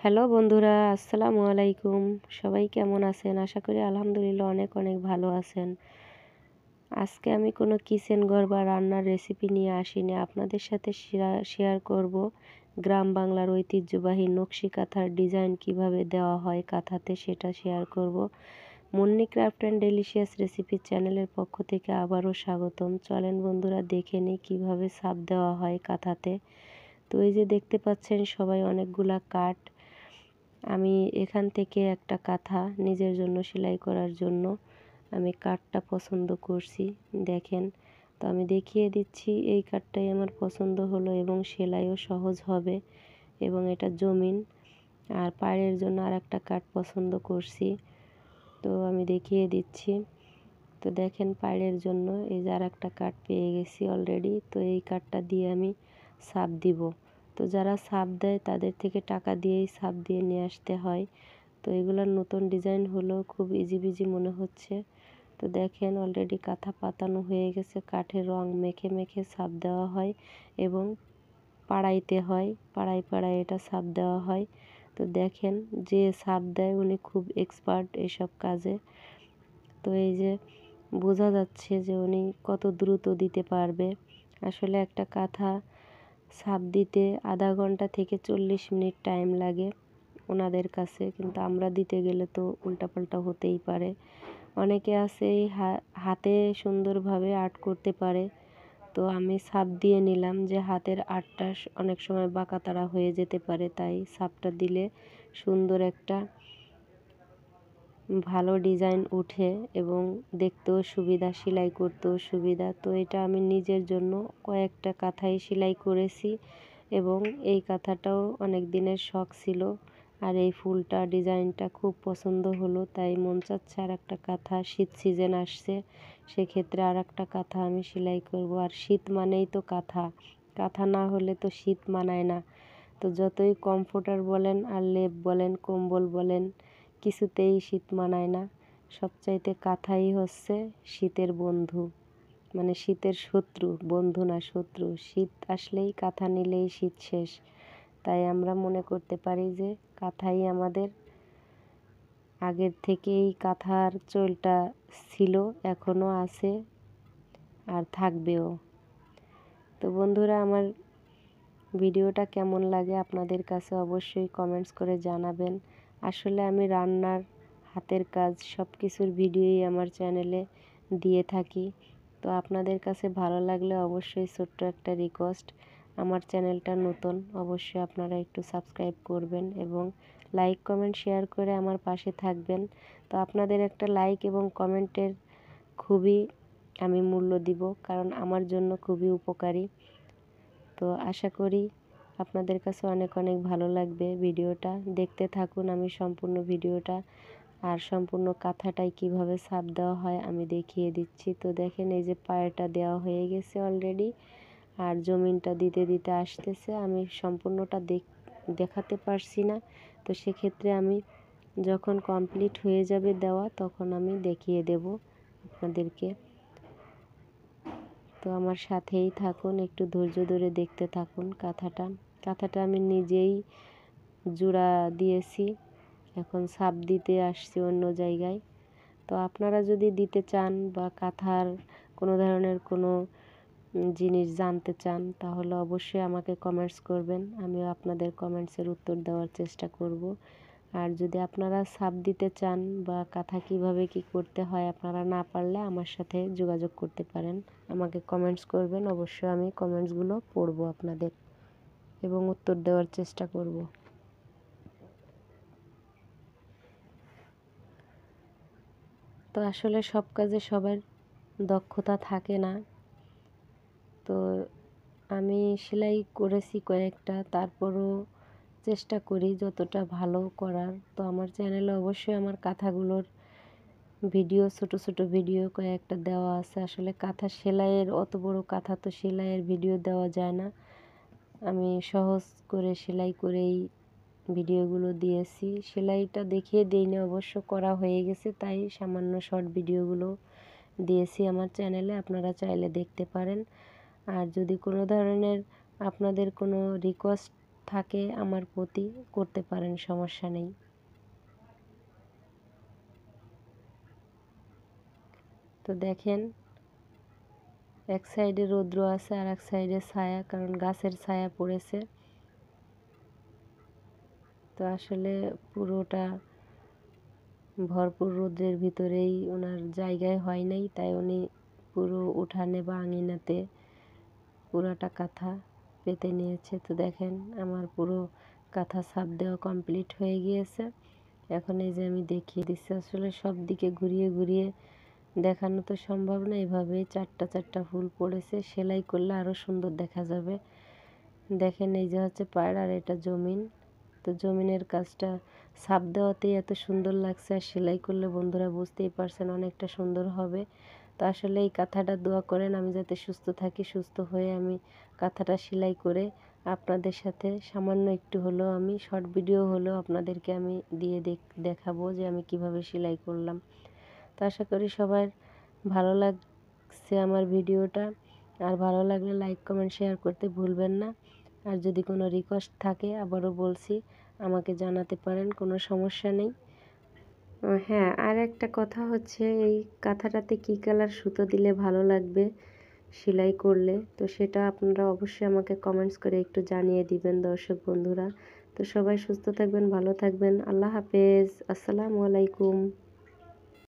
Hello বন্ধুরা, আসসালামু আলাইকুম। সবাই কেমন আছেন? আশা করি আলহামদুলিল্লাহ অনেক অনেক ভালো আছেন। আজকে আমি কোনো কিচেন ঘর বা রান্নার রেসিপি নিয়ে আসিনি। আপনাদের সাথে শেয়ার করব গ্রাম বাংলার ঐতিহ্যবাহী নকশি কাঁথার ডিজাইন কিভাবে দেওয়া হয় কাঁথাতে, সেটা শেয়ার করব। Munni craft and delicious recipe চ্যানেলের পক্ষ থেকে আবারও স্বাগতম। চলেন বন্ধুরা, দেখে নিই কীভাবে ছাপ দেওয়া হয় কাঁথাতে। তো এই যে দেখতে পাচ্ছেন সবাই, অনেকগুলা কাঠ। আমি এখান থেকে একটা কাঁথা নিজের জন্য সেলাই করার জন্য আমি কাঠটা পছন্দ করছি। দেখেন, তো আমি দেখিয়ে দিচ্ছি। এই কাঠটাই আমার পছন্দ হলো এবং সেলাইও সহজ হবে এবং এটা জমিন। আর পাড়ের জন্য আর একটা কাঠ পছন্দ করছি, তো আমি দেখিয়ে দিচ্ছি। তো দেখেন, পাড়ের জন্য এই যে আর একটা কাঠ পেয়ে গেছি অলরেডি। তো এই কাঠটা দিয়ে আমি ছাপ দিব। তো যারা ছাপ দেয় তাদের থেকে টাকা দিয়েই ছাপ দিয়ে নিয়ে আসতে হয়। তো এগুলোর নতুন ডিজাইন হলো, খুব ইজি বিজি মনে হচ্ছে। তো দেখেন, অলরেডি কাঁথা পাতানো হয়ে গেছে। কাঠের রং মেখে মেখে ছাপ দেওয়া হয় এবং পাড়াইতে হয়, পাড়ায় পাড়ায় এটা ছাপ দেওয়া হয়। তো দেখেন, যে ছাপ দেয় উনি খুব এক্সপার্ট এসব কাজে। তো এই যে বোঝা যাচ্ছে যে উনি কত দ্রুত দিতে পারবে। আসলে একটা কাঁথা ছাপ দিতে আধা ঘন্টা থেকে 40 মিনিট টাইম লাগে ওনাদের কাছে, কিন্তু আমরা দিতে গেলে তো উল্টাপাল্টা হতেই পারে। অনেকে আছে এই হাতে সুন্দরভাবে আর্ট করতে পারে। তো আমি ছাপ দিয়ে নিলাম যে হাতের আর্টটা অনেক সময় বাঁকাতারা হয়ে যেতে পারে, তাই ছাপটা দিলে সুন্দর একটা ভালো ডিজাইন উঠে এবং দেখতেও সুবিধা, সেলাই করতেও সুবিধা। তো এটা আমি নিজের জন্য কয়েকটা কাঁথাই সেলাই করেছি এবং এই কাঁথাটাও অনেক দিনের শখ ছিল। আর এই ফুলটা ডিজাইনটা খুব পছন্দ হলো, তাই মন চাচ্ছে আর একটা কাঁথা। শীত সিজন আসছে, সেক্ষেত্রে আর একটা কাঁথা আমি সেলাই করব। আর শীত মানেই তো কাঁথা, কাঁথা না হলে তো শীত মানায় না। তো যতই কমফোর্টার বলেন আর লেপ বলেন, কম্বল বলেন, কিছুতেই শীত মানায় না। সবচাইতে কাঁথাই হচ্ছে শীতের বন্ধু, মানে শীতের শত্রু, বন্ধু না শত্রু। শীত আসলেই কাঁথা নিলেই শীত শেষ। তাই আমরা মনে করতে পারি যে কাঁথাই আমাদের আগের থেকেই, কাঁথার চলটা ছিল, এখনও আছে আর থাকবেও। তো বন্ধুরা, আমার ভিডিওটা কেমন লাগে আপনাদের কাছে অবশ্যই কমেন্টস করে জানাবেন। আসলে আমি রান্নার, হাতের কাজ সব কিছুর ভিডিওই আমার চ্যানেলে দিয়ে থাকি। তো আপনাদের কাছে ভালো লাগলে অবশ্যই ছোট্ট একটা রিকোয়েস্ট, আমার চ্যানেলটা নতুন, অবশ্যই আপনারা একটু সাবস্ক্রাইব করবেন এবং লাইক কমেন্ট শেয়ার করে আমার পাশে থাকবেন। তো আপনাদের একটা লাইক এবং কমেন্টের খুবই আমি মূল্য দিব, কারণ আমার জন্য খুবই উপকারী। তো আশা করি আপনাদের কাছে অনেক অনেক ভালো লাগবে ভিডিওটা। দেখতে থাকুন আমি সম্পূর্ণ ভিডিওটা। আর সম্পূর্ণ কাঁথাটাই কিভাবে ছাপ দেওয়া হয় আমি দেখিয়ে দিচ্ছি। তো দেখেন, এই যে পায়েটা দেওয়া হয়ে গেছে অলরেডি, আর জমিনটা দিতে দিতে আসতেছে। আমি সম্পূর্ণটা দেখাতে পারছি না, তো সেক্ষেত্রে আমি যখন কমপ্লিট হয়ে যাবে দেওয়া তখন আমি দেখিয়ে দেব আপনাদেরকে। তো আমার সাথেই থাকুন, একটু ধৈর্য ধরে দেখতে থাকুন। কাঁথাটা আমি নিজেই জোড়া দিয়েছি, এখন ছাপ দিতে আসছি অন্য জায়গায়। তো আপনারা যদি দিতে চান বা কাঁথার কোনো ধরনের কোনো জিনিস জানতে চান, তাহলে অবশ্যই আমাকে কমেন্টস করবেন, আমিও আপনাদের কমেন্টসের উত্তর দেওয়ার চেষ্টা করব। আর যদি আপনারা ছাপ দিতে চান বা কাঁথা কীভাবে কী করতে হয় আপনারা না পারলে আমার সাথে যোগাযোগ করতে পারেন, আমাকে কমেন্টস করবেন, অবশ্যই আমি কমেন্টসগুলো পড়ব আপনাদের এবং উত্তর দেওয়ার চেষ্টা করব। তো আসলে সব কাজে সবার দক্ষতা থাকে না। তো আমি সেলাই করেছি কয়েকটা, তারপরও চেষ্টা করি যতটা ভালো করার। তো আমার চ্যানেলে অবশ্যই আমার কাঁথাগুলোর ভিডিও, ছোট ছোট ভিডিও কয়েকটা দেওয়া আছে। আসলে কাঁথা সেলাইয়ের, অত বড় কাঁথা তো সেলাইয়ের ভিডিও দেওয়া যায় না। আমি সহজ করে সেলাই করেই ভিডিওগুলো দিয়েছি। সেলাইটা দেখিয়ে দিইনি, অবশ্য করা হয়ে গেছে, তাই সামান্য শর্ট ভিডিওগুলো দিয়েছি আমার চ্যানেলে, আপনারা চাইলে দেখতে পারেন। আর যদি কোনো ধরনের আপনাদের কোনো রিকোয়েস্ট থাকে আমার প্রতি করতে পারেন, সমস্যা নেই। তো দেখেন এক সাইডে রৌদ্র আছে আর এক সাইডে ছায়া, কারণ গাছের ছায়া পড়েছে। তো আসলে পুরোটা ভরপুর রৌদ্রের ভিতরেই ওনার জায়গায় হয় নাই, তাই উনি পুরো উঠানে বা আঙিনাতে পুরাটা কাঁথা পেতে নিয়েছে। তো দেখেন আমার পুরো কাঁথা ছাপ দেওয়া কমপ্লিট হয়ে গিয়েছে। এখন এই যে আমি দেখিয়ে দিচ্ছি, আসলে সব দিকে ঘুরিয়ে ঘুরিয়ে দেখানো তো সম্ভব না। এভাবেই চারটা চারটা ফুল পড়েছে, সেলাই করলে আরও সুন্দর দেখা যাবে। দেখেন এই যে হচ্ছে পাড় আর এটা জমিন। তো জমিনের কাজটা ছাপ দেওয়াতেই এত সুন্দর লাগছে, আর সেলাই করলে বন্ধুরা বুঝতেই পারছেন অনেকটা সুন্দর হবে। তো আসলে এই কাঁথাটা দোয়া করেন আমি যাতে সুস্থ থাকি, সুস্থ হয়ে আমি কাঁথাটা সেলাই করে আপনাদের সাথে সামান্য একটু হলেও আমি শর্ট ভিডিও হলেও আপনাদেরকে আমি দিয়ে দেখাবো যে আমি কিভাবে সেলাই করলাম। তো আশা করি সবার ভালো লাগছে আমার ভিডিওটা, আর ভালো লাগলে লাইক কমেন্ট শেয়ার করতে ভুলবেন না। আর যদি কোনো রিকোয়েস্ট থাকে আবারও বলছি আমাকে জানাতে পারেন, কোনো সমস্যা নেই। হ্যাঁ, আর একটা কথা হচ্ছে এই কাঁথাটাতে কী কালার সুতো দিলে ভালো লাগবে সেলাই করলে, তো সেটা আপনারা অবশ্যই আমাকে কমেন্টস করে একটু জানিয়ে দিবেন দর্শক বন্ধুরা। তো সবাই সুস্থ থাকবেন, ভালো থাকবেন। আল্লাহ হাফেজ, আসসালামু আলাইকুম।